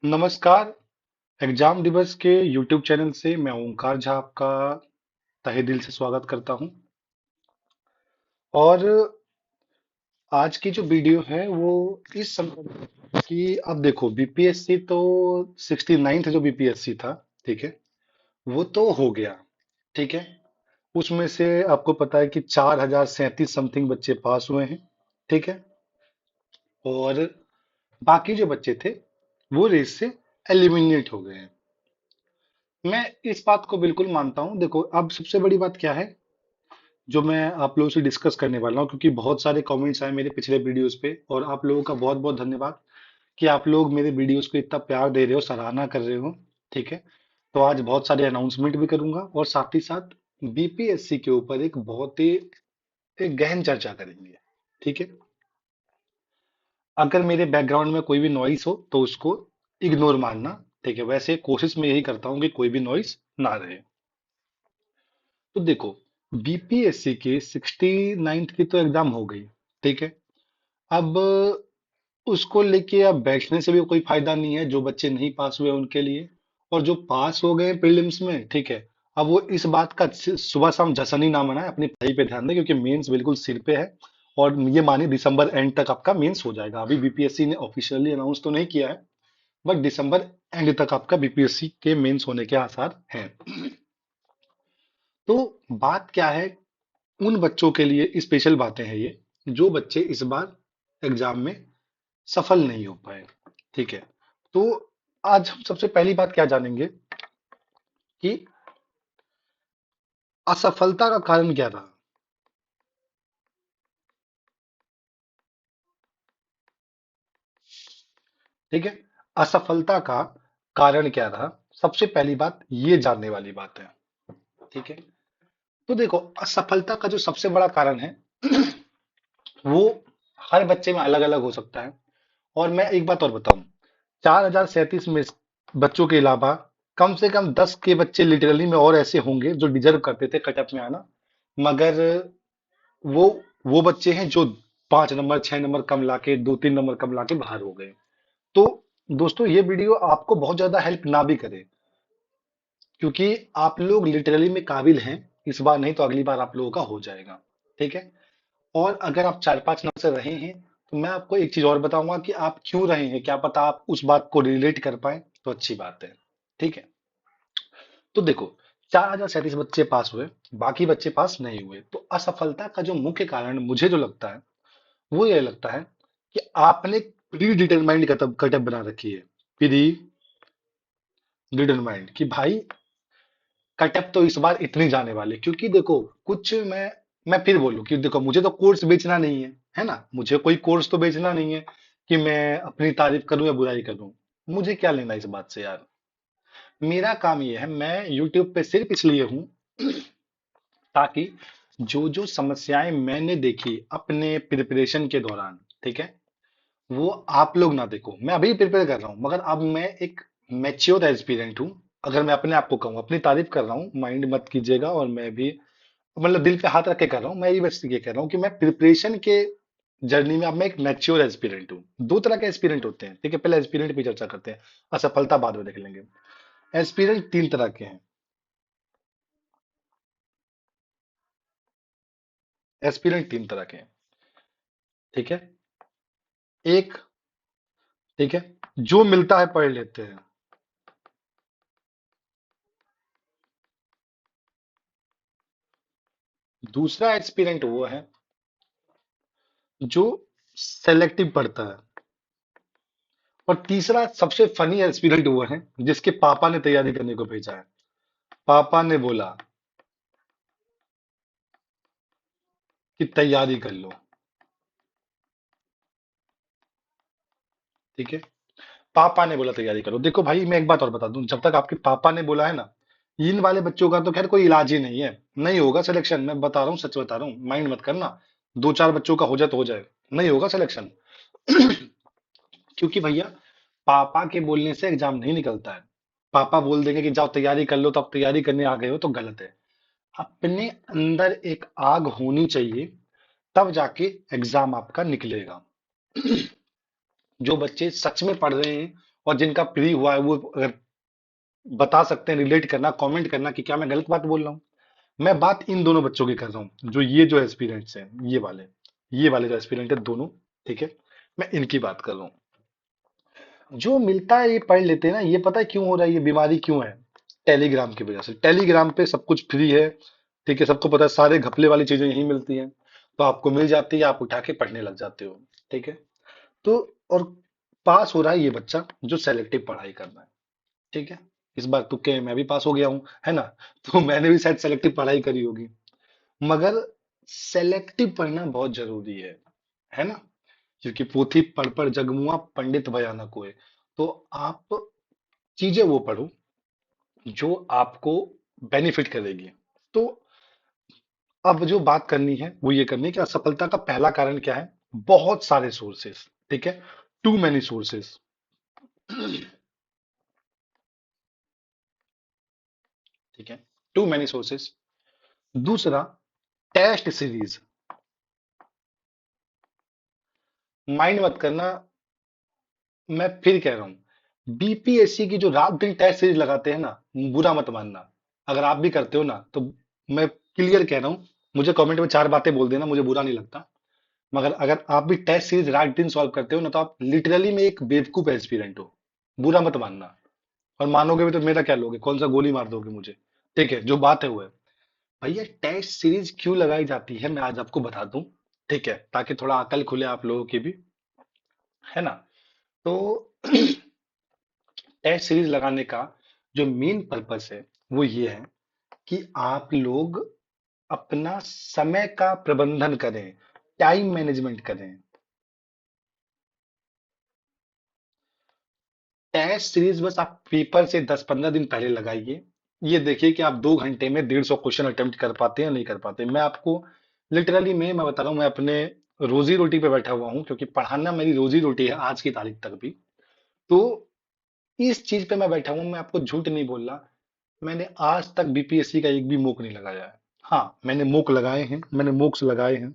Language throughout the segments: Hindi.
नमस्कार। एग्जाम दिवस के YouTube चैनल से मैं ओंकार झा आपका तहे दिल से स्वागत करता हूं। और आज की जो वीडियो है वो इस समय कि अब देखो बीपीएससी तो 69th जो बीपीएससी था, ठीक है, वो तो हो गया। ठीक है, उसमें से आपको पता है कि 4037 समथिंग बच्चे पास हुए हैं। ठीक है, और बाकी जो बच्चे थे वो रेस से एलिमिनेट हो गए हैं। मैं इस बात को बिल्कुल मानता हूं। देखो, अब सबसे बड़ी बात क्या है जो मैं आप लोगों से डिस्कस करने वाला हूं, क्योंकि बहुत सारे कमेंट्स आए मेरे पिछले वीडियोस पे, और आप लोगों का बहुत बहुत धन्यवाद कि आप लोग मेरे वीडियोस को इतना प्यार दे रहे हो, सराहना कर रहे हो। ठीक है, तो आज बहुत सारे अनाउंसमेंट भी करूंगा और साथ ही साथ बीपीएससी के ऊपर एक बहुत ही एक गहन चर्चा करेंगे। ठीक है, अगर मेरे बैकग्राउंड में कोई भी नॉइस हो तो उसको इग्नोर मानना। ठीक है, वैसे कोशिश मैं यही करता हूँ कि कोई भी नॉइस ना रहे। तो देखो, बीपीएससी के 69th की तो एग्जाम हो गई। ठीक है, अब उसको लेके अब बैठने से भी कोई फायदा नहीं है, जो बच्चे नहीं पास हुए उनके लिए। और जो पास हो गए प्रीलिम्स में, ठीक है, अब वो इस बात का सुबह शाम जश्न ही ना मनाए, अपनी पढ़ाई पे ध्यान दें, क्योंकि मेंस बिल्कुल सिर पे है। और ये मानिए दिसंबर एंड तक आपका मेंस हो जाएगा। अभी बीपीएससी ने ऑफिशियली अनाउंस तो नहीं किया है, बट दिसंबर एंड तक आपका बीपीएससी के मेंस होने के आसार हैं। तो बात क्या है, उन बच्चों के लिए स्पेशल बातें हैं ये, जो बच्चे इस बार एग्जाम में सफल नहीं हो पाए। ठीक है, तो आज हम सबसे पहली बात क्या जानेंगे कि असफलता का कारण क्या रहा। ठीक है, असफलता का कारण क्या रहा, सबसे पहली बात ये जानने वाली बात है। ठीक है, तो देखो, असफलता का जो सबसे बड़ा कारण है वो हर बच्चे में अलग अलग हो सकता है। और मैं एक बात और बताऊं, 4037 में बच्चों के अलावा कम से कम 10 के बच्चे लिटरली में और ऐसे होंगे जो डिजर्व करते थे कटअप में आना, मगर वो वो बच्चे हैं जो 5 नंबर 6 नंबर कम लाके 2 3 नंबर कम लाके बाहर हो गए। तो दोस्तों, ये वीडियो आपको बहुत ज्यादा हेल्प ना भी करे, क्योंकि आप लोग लिटरली में काबिल हैं। इस बार नहीं तो अगली बार आप लोगों का हो जाएगा। ठीक है, और अगर आप 4 5 नंबर से रहे हैं तो मैं आपको एक चीज और बताऊंगा कि आप क्यों रहे हैं, क्या पता आप उस बात को रिलेट कर पाए, तो अच्छी बात है। ठीक है, तो देखो, 4037 बच्चे पास हुए, बाकी बच्चे पास नहीं हुए, तो असफलता का जो मुख्य कारण मुझे जो लगता है वो ये लगता है कि आपने प्री डिटरमाइंड कटअप बना रखी है। प्री डिटरमाइंड कि भाई कटअप तो इस बार इतनी जाने वाले, क्योंकि देखो कुछ मैं फिर बोलूं कि देखो, मुझे तो कोर्स बेचना नहीं है ना, मुझे कोई कोर्स तो बेचना नहीं है कि मैं अपनी तारीफ करूं या बुराई करूं। मुझे क्या लेना इस बात से यार। मेरा काम ये है, मैं यूट्यूब पे सिर्फ इसलिए हूं ताकि जो जो समस्याएं मैंने देखी अपने प्रिपरेशन के दौरान, ठीक है, वो आप लोग ना देखो। मैं अभी प्रिपेयर कर रहा हूँ, मगर अब मैं एक मैच्योर एस्पिरेंट हूँ। अगर मैं अपने आप को कहूँ, अपनी तारीफ कर रहा हूँ, माइंड मत कीजिएगा, और मैं भी मतलब दिल पे हाथ रख के कर रहा हूँ। मैं ये बस ये कह रहा हूँ कि मैं प्रिपरेशन के जर्नी में अब मैं एक मैच्योर एस्पिरेंट हूँ। दो तरह के एस्पिरेंट होते हैं, ठीक है, पहले एस्पिरेंट पे चर्चा करते हैं, असफलता बाद में देख लेंगे। एस्पिरेंट 3 तरह के हैं। एस्पिरेंट 3 तरह के हैं, ठीक है। एक, ठीक है, जो मिलता है पढ़ लेते हैं। दूसरा एस्पिरेंट वो है जो सेलेक्टिव पढ़ता है। और तीसरा सबसे फनी एक्सपीरियंट हुआ है जिसके पापा ने तैयारी करने को भेजा है। पापा ने बोला कि तैयारी कर लो। ठीक है, पापा ने बोला तैयारी करो। देखो भाई, मैं एक बात और बता दूं, जब तक आपके पापा ने बोला है ना, इन वाले बच्चों का तो खैर कोई इलाज ही नहीं है। नहीं होगा सिलेक्शन, मैं बता रहा हूँ, सच बता रहा हूँ, माइंड मत करना। 2 4 बच्चों का हो जाए तो हो जाए, नहीं होगा सिलेक्शन। क्योंकि भैया, पापा के बोलने से एग्जाम नहीं निकलता है। पापा बोल देंगे कि जाओ तैयारी कर लो, तो आप तैयारी करने आ गए हो तो गलत है। अपने अंदर एक आग होनी चाहिए, तब जाके एग्जाम आपका निकलेगा। जो बच्चे सच में पढ़ रहे हैं और जिनका प्री हुआ है वो अगर बता सकते हैं, रिलेट करना, कमेंट करना कि क्या मैं गलत बात बोल रहा हूँ। मैं बात इन दोनों बच्चों की कर रहा हूँ, जो ये जो एस्पिरेंट्स हैं, ये वाले जो एस्पिरेंट है दोनों, ठीक है, मैं इनकी बात कर रहा हूँ। जो मिलता है ये पढ़ लेते हैं ना। ये पता है क्यों हो रहा है, ये बीमारी क्यों है? टेलीग्राम की वजह से। टेलीग्राम पे सब कुछ फ्री है, ठीक है, सबको पता है, सारे घपले वाली चीजें यहीं मिलती हैं, तो आपको मिल जाती है, आप उठा के पढ़ने लग जाते हो, ठीक है। तो और पास हो रहा है ये बच्चा जो सेलेक्टिव पढ़ाई कर रहा है, ठीक है। इस बार तुक्के में मैं भी पास हो गया हूँ, है ना। तो मैंने भी शायद सेलेक्टिव पढ़ाई करी होगी, मगर सेलेक्टिव पढ़ना बहुत जरूरी है ना। क्योंकि पोथी पढ़ पढ़ जगमुआ पंडित भया न कोय। तो आप चीजें वो पढ़ो जो आपको बेनिफिट करेगी। तो अब जो बात करनी है वो ये करनी है कि असफलता का पहला कारण क्या है? बहुत सारे सोर्सेस, ठीक है, टू मेनी सोर्सेस, ठीक है, टू मेनी सोर्सेस। दूसरा, टेस्ट सीरीज। माइंड मत करना, मैं फिर कह रहा हूं, बीपीएससी की जो रात दिन टेस्ट सीरीज लगाते हैं ना, बुरा मत मानना। अगर आप भी करते हो ना तो मैं क्लियर कह रहा हूं, मुझे कमेंट में चार बातें बोल देना, मुझे बुरा नहीं लगता। मगर अगर आप भी टेस्ट सीरीज रात दिन सॉल्व करते हो ना, तो आप लिटरली में एक बेवकूफ एस्पिरेंट हो। बुरा मत मानना। और मानोगे भी तो मेरा क्या लोगे, कौन सा गोली मार दोगे मुझे? ठीक है, जो बात है वो है। भैया टेस्ट सीरीज क्यों लगाई जाती है मैं आज आपको बता दूं, ठीक है, ताकि थोड़ा अकल खुले आप लोगों की भी, है ना। तो टेस्ट सीरीज लगाने का जो मेन पर्पस है वो ये है कि आप लोग अपना समय का प्रबंधन करें, टाइम मैनेजमेंट करें। टेस्ट सीरीज बस आप पेपर से 10-15 दिन पहले लगाइए। ये देखिए कि आप 2 घंटे में 150 क्वेश्चन अटेम्प्ट कर पाते हैं या नहीं कर पाते। मैं आपको लिटरली में मैं बता रहा हूँ, मैं अपने रोजी रोटी पे बैठा हुआ हूँ, क्योंकि पढ़ाना मेरी रोजी रोटी है आज की तारीख तक भी। तो इस चीज पे मैं बैठा हूँ, मैं आपको झूठ नहीं बोल रहा। मैंने आज तक बीपीएससी का एक भी मोक नहीं लगाया है। हाँ, मैंने मोक लगाए हैं, मैंने मोक्स लगाए हैं,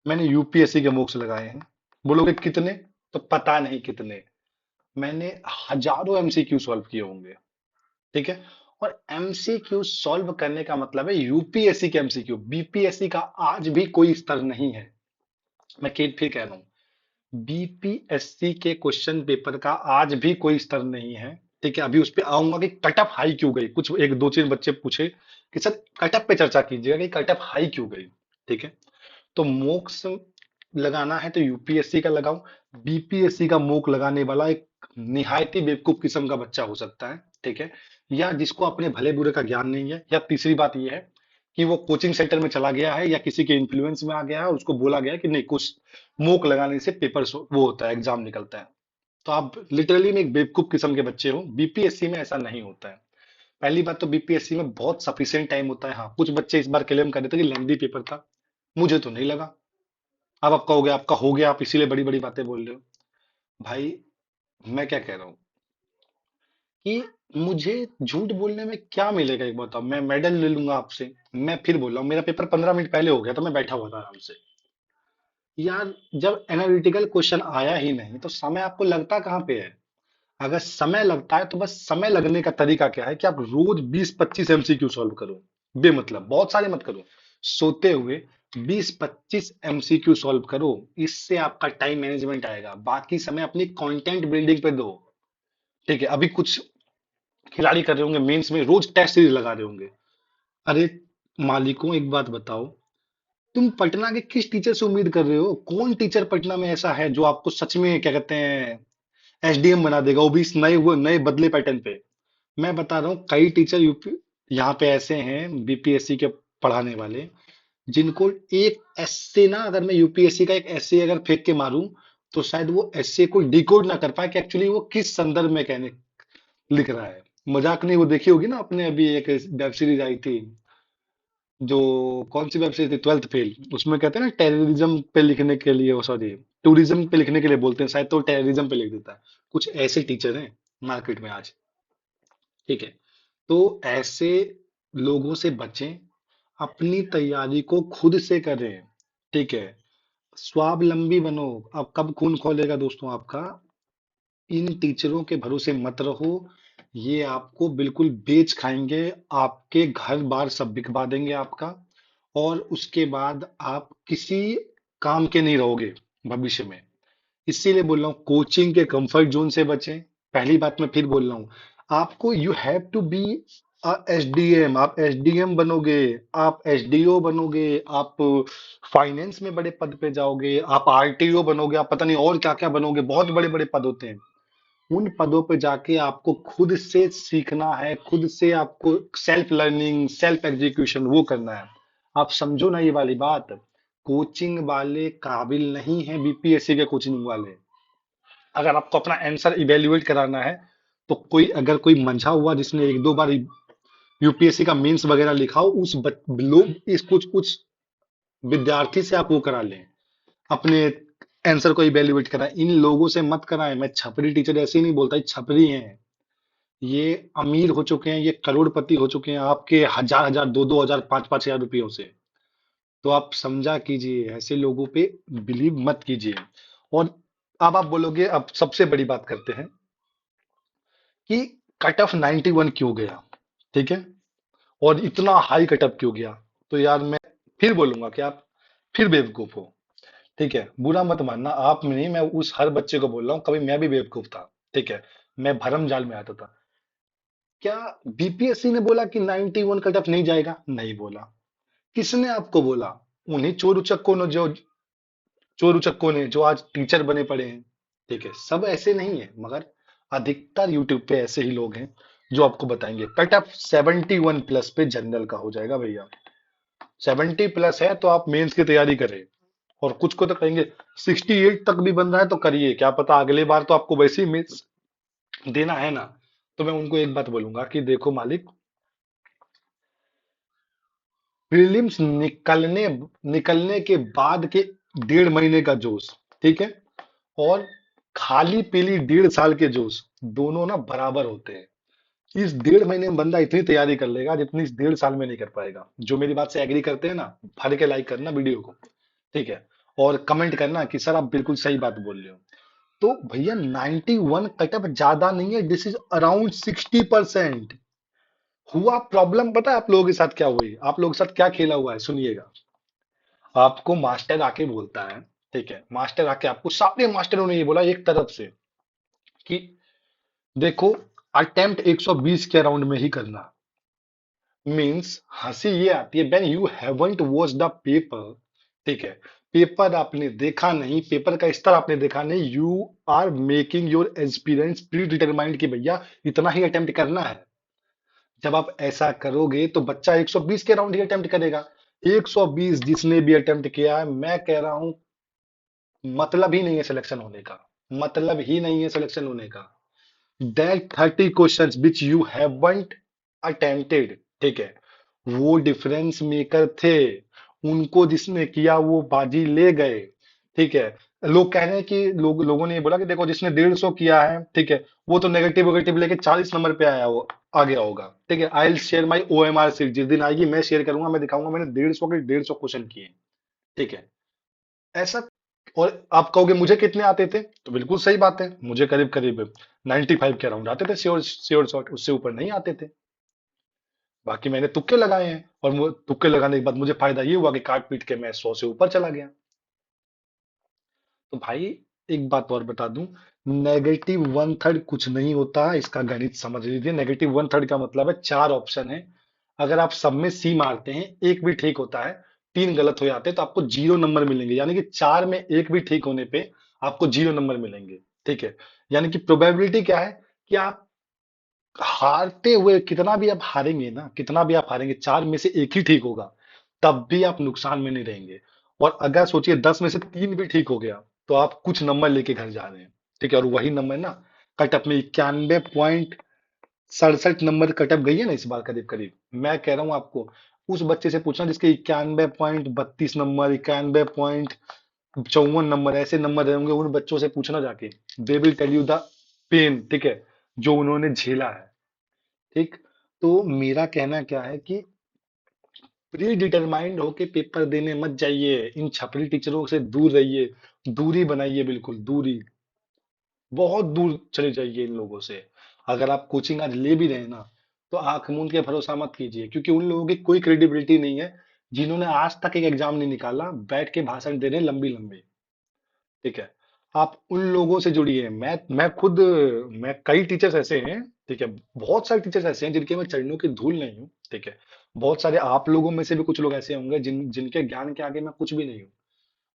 मैंने यूपीएससी के मोक्स लगाए हैं। बोलोगे कितने? तो पता नहीं कितने। मैंने हजारों एमसीक्यू सॉल्व किए होंगे, ठीक है। और एमसीक्यू सॉल्व करने का मतलब है यूपीएससी के एमसीक्यू। बीपीएससी का आज भी कोई स्तर नहीं है। मैं फिर कह रहा हूं, बीपीएससी के क्वेश्चन पेपर का आज भी कोई स्तर नहीं है, ठीक है। अभी उस पर आऊंगा कि कटअप हाई क्यों गई। कुछ एक दो तीन बच्चे पूछे कि सर कटअप पे चर्चा कीजिएगा कि कटअप हाई क्यों गई, ठीक है। तो मोक्स लगाना है तो यूपीएससी का लगाओ। बीपीएससी का मोक लगाने वाला एक निहायती बेवकूफ किस्म का बच्चा हो सकता है, ठीक है, या जिसको अपने भले बुरे का ज्ञान नहीं है, या तीसरी बात यह है कि वो कोचिंग सेंटर में चला गया है या किसी के इन्फ्लुएंस में आ गया है और उसको बोला गया है कि नहीं, कुछ मोक लगाने से पेपर वो होता है, एग्जाम निकलता है। तो आप लिटरली में एक बेवकूफ किस्म के बच्चे हो। बीपीएससी में ऐसा नहीं होता है। पहली बात तो बीपीएससी में बहुत सफिशिएंट टाइम होता है। हाँ, कुछ बच्चे इस बार क्लेम कर रहे थे कि लेंदी पेपर था, मुझे तो नहीं लगा। अब आप कहोगे आपका हो गया, आप इसीलिए बड़ी बड़ी बातें बोल रहे हो। भाई, मैं क्या कह रहा हूँ कि मुझे झूठ बोलने में क्या मिलेगा, एक बताओ। मैं मेडल ले लूंगा आपसे। मैं फिर बोल रहा हूँ, मेरा पेपर 15 मिनट पहले हो गया, तो मैं बैठा हुआ था आराम से। यार, जब एनालिटिकल क्वेश्चन आया ही नहीं तो समय आपको लगता कहाँ पे है? अगर समय लगता है तो बस समय लगने का तरीका क्या है कि आप रोज 20-25 एमसीक्यू सॉल्व करो। बेमतलब बहुत सारे मत करो, सोते हुए 20-25 एमसीक्यू सॉल्व करो। इससे आपका टाइम मैनेजमेंट आएगा, बाकी समय अपनी कंटेंट बिल्डिंग पे दो, ठीक है। अभी कुछ खिलाड़ी कर रहे होंगे मेंस में रोज टेस्ट सीरीज लगा रहे होंगे। अरे मालिकों, एक बात बताओ, तुम पटना के किस टीचर से उम्मीद कर रहे हो? कौन टीचर पटना में ऐसा है जो आपको सच में क्या कहते हैं एसडीएम बना देगा, वो भी इस नए वो नए बदले पैटर्न पे? मैं बता रहा हूँ, कई टीचर यूपी यहाँ पे ऐसे हैं बीपीएससी के पढ़ाने वाले, जिनको एक एसए ना, अगर मैं यूपीएससी का एक एसए अगर फेंक के मारूं, तो शायद वो एसए को डिकोड ना कर पाए कि एक्चुअली वो किस संदर्भ में कहने लिख रहा है। मजाक नहीं, वो देखी होगी ना आपने, अभी एक वेब सीरीज आई थी, जो कौन सी वेब सीरीज थी, 12th फेल। उसमें कहते हैं ना टेररिज्म पे लिखने के लिए, सॉरी, टूरिज्म पे लिखने के लिए बोलते हैं, शायद तो टेररिज्म पे लिख देता है। कुछ ऐसे टीचर हैं मार्केट में आज, ठीक है। तो ऐसे लोगों से बचें, अपनी तैयारी को खुद से करें, ठीक है। स्वावलंबी बनो। अब कब खून खोलेगा दोस्तों आपका? इन टीचरों के भरोसे मत रहो। ये आपको बिल्कुल बेच खाएंगे। आपके घर बार सब बिकवा देंगे आपका। और उसके बाद आप किसी काम के नहीं रहोगे भविष्य में। इसीलिए बोल रहा हूँ कोचिंग के कंफर्ट जोन से बचें। पहली बात मैं फिर बोल रहा हूँ, आपको you have to be SDM. आप एसडीएम बनोगे, आप एसडीओ बनोगे, आप फाइनेंस में बड़े पद पे जाओगे, आप आरटीओ बनोगे, आप पता नहीं और क्या क्या बनोगे। बहुत बड़े बड़े पद होते हैं। उन पदों पे जाके आपको खुद से सीखना है, खुद से आपको सेल्फ लर्निंग, सेल्फ एग्जीक्यूशन वो करना है। आप समझो ना ये वाली बात। कोचिंग वाले काबिल नहीं है बीपीएससी के कोचिंग वाले। अगर आपको अपना आंसर इवेल्युएट कराना है तो कोई अगर कोई मंझा हुआ जिसने एक दो बार यूपीएससी का मेंस वगैरह लिखा हो, उस लोग इस कुछ कुछ विद्यार्थी से आप वो करा लें, अपने आंसर को इवेल्युएट कराएं। इन लोगों से मत कराएं। मैं छपरी टीचर ऐसे ही नहीं बोलता, ये छपरी हैं। ये अमीर हो चुके हैं, ये करोड़पति हो चुके हैं आपके हजार हजार, दो दो हजार, पांच पांच हजार रुपयों से। तो आप समझा कीजिए, ऐसे लोगों पे बिलीव मत कीजिए। और अब आप बोलोगे, अब सबसे बड़ी बात करते हैं कि कट ऑफ 91 क्यों गया, ठीक है, और इतना हाई कट ऑफ क्यों गया। तो यार मैं फिर बोलूंगा कि आप फिर बेवकूफ हो। ठीक है, बुरा मत मानना, आप में नहीं, मैं उस हर बच्चे को बोल रहा हूँ, कभी मैं भी बेवकूफ था। ठीक है, मैं भरम जाल में आता था। क्या बीपीएससी ने बोला कि 91 कट ऑफ नहीं जाएगा? नहीं बोला। किसने आपको बोला? उन्हीं चोर उचक्कों ने जो आज टीचर बने पड़े हैं। ठीक है, सब ऐसे नहीं है, मगर अधिकतर यूट्यूब पे ऐसे ही लोग हैं जो आपको बताएंगे कट ऑफ 71 प्लस पे जनरल का हो जाएगा भैया। 70 प्लस है तो आप मेंस की तैयारी करें। और कुछ को तो कहेंगे 68 तक भी बन रहा है तो करिए, क्या पता अगले बार तो आपको वैसे ही मेंस देना है ना। तो मैं उनको एक बात बोलूंगा कि देखो मालिक, प्रीलिम्स निकलने निकलने के बाद के 1.5 महीने का जोश, ठीक है, और खाली पीली 1.5 साल के जोश, दोनों ना बराबर होते हैं। इस 1.5 महीने में बंदा इतनी तैयारी कर लेगा जितनी इस 1.5 साल में नहीं कर पाएगा। जो मेरी बात से एग्री करते हैं ना, भर के लाइक करना वीडियो को। ठीक है, और कमेंट करना कि सर आप बिल्कुल सही बात बोल रहे हो। तो भैया 91 कटअप ज्यादा नहीं है, दिस इज अराउंड 60%। हुआ प्रॉब्लम पता है आप लोगों के साथ क्या हुई, आप लोगों के साथ क्या खेला हुआ है, सुनिएगा। आपको मास्टर आके बोलता है, ठीक है, मास्टर आके आपको, सारे मास्टरों ने ये बोला एक तरफ से कि देखो अटेम्प्ट 120 के अराउंड में ही करना। मींस हंसी ये आती है when you haven't watch the paper. ठीक है, पेपर आपने देखा नहीं, पेपर का स्तर आपने देखा नहीं, you are making your experience predetermined कि भैया इतना ही अटेम्प्ट करना है। जब आप ऐसा करोगे तो बच्चा 120 के राउंड ही अटेम्प्ट करेगा। 120 जिसने भी अटेम्प्ट किया है, मैं कह रहा हूं मतलब ही नहीं है सिलेक्शन होने का। मतलब ही नहीं है सिलेक्शन होने का। That 30 questions which you haven't attempted, ठीक है, वो डिफरेंस मेकर थे। उनको जिसने किया वो बाजी ले गए। ठीक है, लोग कह रहे हैं कि लोगों ने ये बोला कि देखो जिसने 150 किया है, ठीक है, वो तो नेगेटिव नेगेटिव लेके 40 नंबर पे आया हो, आ गया होगा। ठीक है, I will share my OMR sheet, जिस दिन आएगी मैं शेयर करूंगा, मैं दिखाऊंगा मैंने 150 के 150 क्वेश्चन किए। ठीक है, ऐसा। और आप कहोगे मुझे कितने आते थे, तो बिल्कुल सही बात है, मुझे करीब करीब 95 के अराउंड आते थे, श्योर श्योर शॉट, उससे ऊपर नहीं आते थे। बाकी मैंने तुक्के लगाए हैं, और तुक्के लगाने के बाद मुझे फायदा ये हुआ कि काट पीट के मैं 100 से ऊपर चला गया। तो भाई एक बात और बता दूं, -1/3 कुछ नहीं होता, इसका गणित समझ लीजिए। -1/3 का मतलब है 4 ऑप्शन है। अगर आप सब में सी मारते हैं, एक भी ठीक होता है, 3 गलत हो जाते हैं, तो आपको 0 नंबर मिलेंगे। यानी कि 4 में एक भी ठीक होने पे आपको 0 नंबर मिलेंगे। ठीक है, यानी कि प्रोबेबिलिटी क्या है कि आप हारते हुए, कितना भी आप हारेंगे ना, कितना भी आप हारेंगे, 4 में से एक ही ठीक होगा, तब भी आप नुकसान में नहीं रहेंगे। और अगर सोचिए 10 में से 3 भी ठीक हो गया, तो आप कुछ नंबर लेके घर जा रहे हैं। ठीक है, और वही नंबर ना कटअप में 91.67 नंबर कटअप गई है ना इस बार करीब करीब। मैं कह रहा हूं आपको, उस बच्चे से पूछना जिसके 91.32 नंबर, 91.54 नंबर, ऐसे नंबर रहे होंगे, उन बच्चों से पूछना जाके। They will tell you the pain, ठीक है, जो उन्होंने झेला है। ठीक, तो मेरा कहना क्या है कि प्री डिटरमाइंड होके पेपर देने मत जाइए, इन छपरी टीचरों से दूर रहिए, दूरी बनाइए, बिल्कुल दूरी। बहुत दूर चले जाइए इन लोगों से। अगर आप कोचिंग आज ले भी रहे हैं ना, तो आंख मूंद के भरोसा मत कीजिए, क्योंकि उन लोगों की कोई क्रेडिबिलिटी नहीं है जिन्होंने आज तक एक एग्जाम नहीं निकाला, बैठ के भाषण दे रहे हैं लंबी लंबी। ठीक है, आप उन लोगों से जुड़िए। मैं खुद, मैं कई टीचर्स ऐसे हैं, ठीक है, बहुत सारे टीचर्स ऐसे हैं जिनके मैं चरणों की धूल नहीं हूँ, ठीक है। बहुत सारे आप लोगों में से भी कुछ लोग ऐसे होंगे जिनके ज्ञान के आगे मैं कुछ भी नहीं हूँ।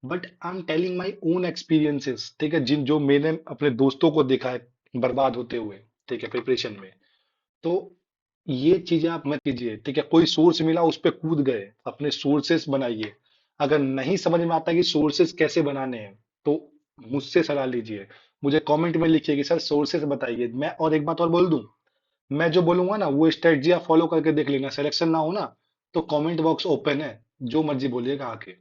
But I am telling my own experiences, ठीक है, जिन जो मैंने अपने दोस्तों को देखा है बर्बाद होते हुए, ठीक है, प्रिपरेशन में। तो ये चीजें आप मत कीजिए, ठीक है। कोई सोर्स मिला उस पे कूद गए, अपने सोर्सेस बनाइए। अगर नहीं समझ में आता कि सोर्सेस कैसे बनाने हैं, तो मुझसे सलाह लीजिए। मुझे कमेंट में लिखिए कि सर सोर्सेस बताइए। मैं और एक बात और बोल दूं, मैं जो बोलूंगा ना वो स्ट्रेटजी आप फॉलो करके देख लेना। सिलेक्शन ना हो ना, तो कमेंट बॉक्स ओपन है, जो मर्जी बोलिएगा आके।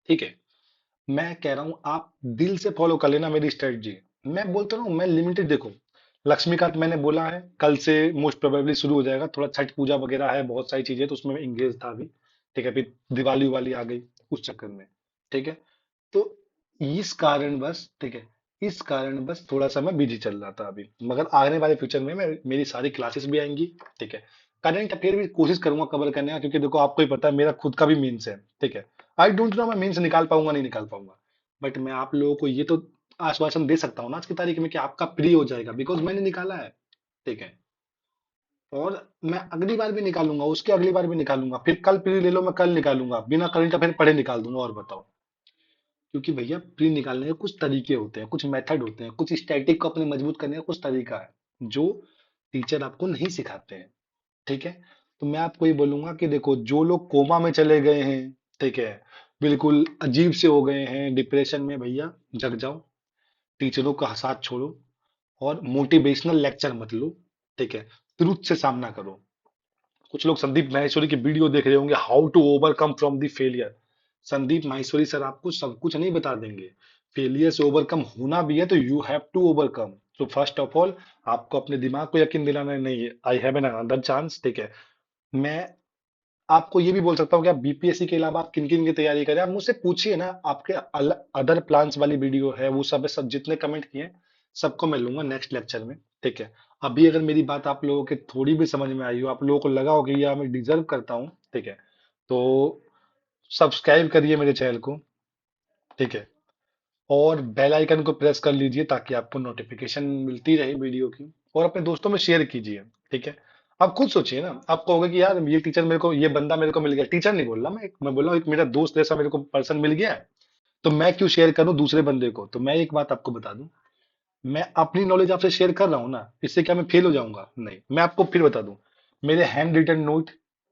ठीक है, मैं कह रहा हूं आप दिल से फॉलो कर लेना मेरी स्ट्रेटजी। मैं बोलता हूँ मैं लिमिटेड, देखो लक्ष्मीकांत मैंने बोला है कल से मोस्ट प्रोबेबली शुरू हो जाएगा। थोड़ा छठ पूजा वगैरह है, बहुत सारी चीजें, तो उसमें मैं इंगेज था अभी। ठीक है, फिर दिवाली वाली आ गई उस चक्कर में। ठीक है, तो इस कारण बस, ठीक है, इस कारण बस थोड़ा सा मैं बिजी चल रहा था अभी, मगर आने वाले फ्यूचर में मेरी सारी क्लासेस भी आएंगी। ठीक है, करंट अफेयर भी कोशिश करूंगा कवर करने का, क्योंकि देखो आपको ही पता है मेरा खुद का भी मीन्स है। ठीक है, आई डोंट नो मैं मीन्स निकाल पाऊंगा नहीं निकाल पाऊंगा, बट मैं आप लोगों को ये तो आश्वासन दे सकता हूँ ना आज की तारीख में कि आपका प्री हो जाएगा, बिकॉज मैंने निकाला है। ठीक है, और मैं अगली बार भी निकालूंगा, उसके अगली बार भी निकालूंगा, फिर कल प्री ले लो, मैं कल निकालूंगा, बिना करंट अफेयर पढ़े निकाल दूंगा। और बताओ, क्योंकि भैया प्री निकालने के कुछ तरीके होते हैं, कुछ मेथड होते हैं, कुछ स्टैटिक को अपने मजबूत करने का कुछ तरीका है जो टीचर आपको नहीं सिखाते हैं। ठीक है, तो मैं आपको ये बोलूंगा कि देखो जो लोग कोमा में चले गए हैं, ठीक है, बिल्कुल अजीब से हो गए हैं डिप्रेशन में, भैया जग जाओ, टीचरों का साथ छोड़ो, और मोटिवेशनल लेक्चर मत लो। ठीक है, ट्रुथ से सामना करो। कुछ लोग संदीप माहेश्वरी की वीडियो देख रहे होंगे, how to overcome from the failure. Sandeep Maheshwari sir आपको सब कुछ नहीं बता देंगे। फेलियर से ओवरकम होना भी है तो यू हैव टू ओवरकम। तो फर्स्ट ऑफ ऑल आपको अपने दिमाग को यकीन दिलाना है, नहीं I have an another chance. ठीक है, मैं आपको ये भी बोल सकता हूँ कि आप बीपीएससी के अलावा आप किन किन की तैयारी करें, आप मुझसे पूछिए ना। आपके अदर प्लान्स वाली वीडियो है, वो सब है, सब जितने कमेंट किए हैं, सबको मैं लूंगा नेक्स्ट लेक्चर में। ठीक है, अभी अगर मेरी बात आप लोगों के थोड़ी भी समझ में आई हो, आप लोगों को लगा हो कि ये मैं डिजर्व करता हूँ, ठीक है, तो सब्सक्राइब करिए मेरे चैनल को। ठीक है, और बेल आइकन को प्रेस कर लीजिए ताकि आपको नोटिफिकेशन मिलती रहे वीडियो की, और अपने दोस्तों में शेयर कीजिए। ठीक है, आप खुद सोचिए ना, आप कहोगे कि यार ये टीचर मेरे को, ये बंदा मेरे को मिल गया, टीचर नहीं बोल रहा मैं बोल रहा हूँ एक मेरा दोस्त जैसा मेरे को पर्सन मिल गया है, तो मैं क्यों शेयर करूं दूसरे बंदे को। तो मैं एक बात आपको बता दूं, मैं अपनी नॉलेज आपसे शेयर कर रहा हूं ना, इससे क्या मैं फेल हो जाऊंगा? नहीं। मैं आपको फिर बता दूं, मेरे हैंड रिटन नोट,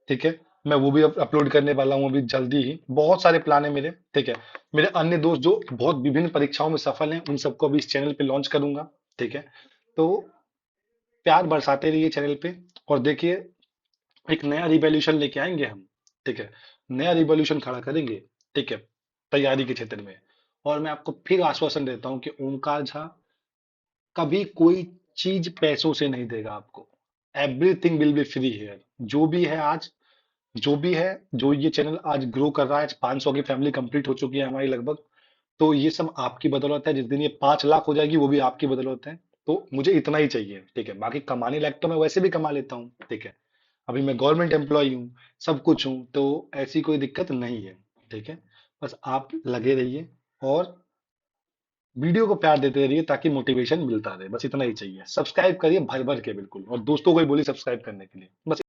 ठीक है, मैं वो भी अपलोड करने वाला हूं अभी जल्दी ही। बहुत सारे प्लान है मेरे। ठीक है, मेरे अन्य दोस्त जो बहुत विभिन्न परीक्षाओं में सफल हैं, उन सबको अभी इस चैनल पे लॉन्च करूंगा। ठीक है, तो प्यार बरसाते रहिए चैनल पे, और देखिए एक नया रिवॉल्यूशन लेके आएंगे हम। ठीक है, नया रिवॉल्यूशन खड़ा करेंगे। ठीक है, तैयारी के क्षेत्र में। और मैं आपको फिर आश्वासन देता हूं कि ओंकार झा कभी कोई चीज पैसों से नहीं देगा आपको। Everything will be free here. जो भी है आज, जो भी है, जो ये चैनल आज ग्रो कर रहा है, आज 500 की फैमिली कंप्लीट हो चुकी है हमारी लगभग, तो ये सब आपकी बदौलत है। जिस दिन ये 5 लाख हो जाएगी वो भी आपकी बदौलत है। तो मुझे इतना ही चाहिए। ठीक है, बाकी कमाने लायक तो मैं वैसे भी कमा लेता हूँ। ठीक है, अभी मैं गवर्नमेंट एम्प्लॉय हूँ, सब कुछ हूँ, तो ऐसी कोई दिक्कत नहीं है। ठीक है, बस आप लगे रहिए और वीडियो को प्यार देते रहिए ताकि मोटिवेशन मिलता रहे, बस इतना ही चाहिए। सब्सक्राइब करिए भर भर के बिल्कुल, और दोस्तों को भी बोलिए सब्सक्राइब करने के लिए, बस।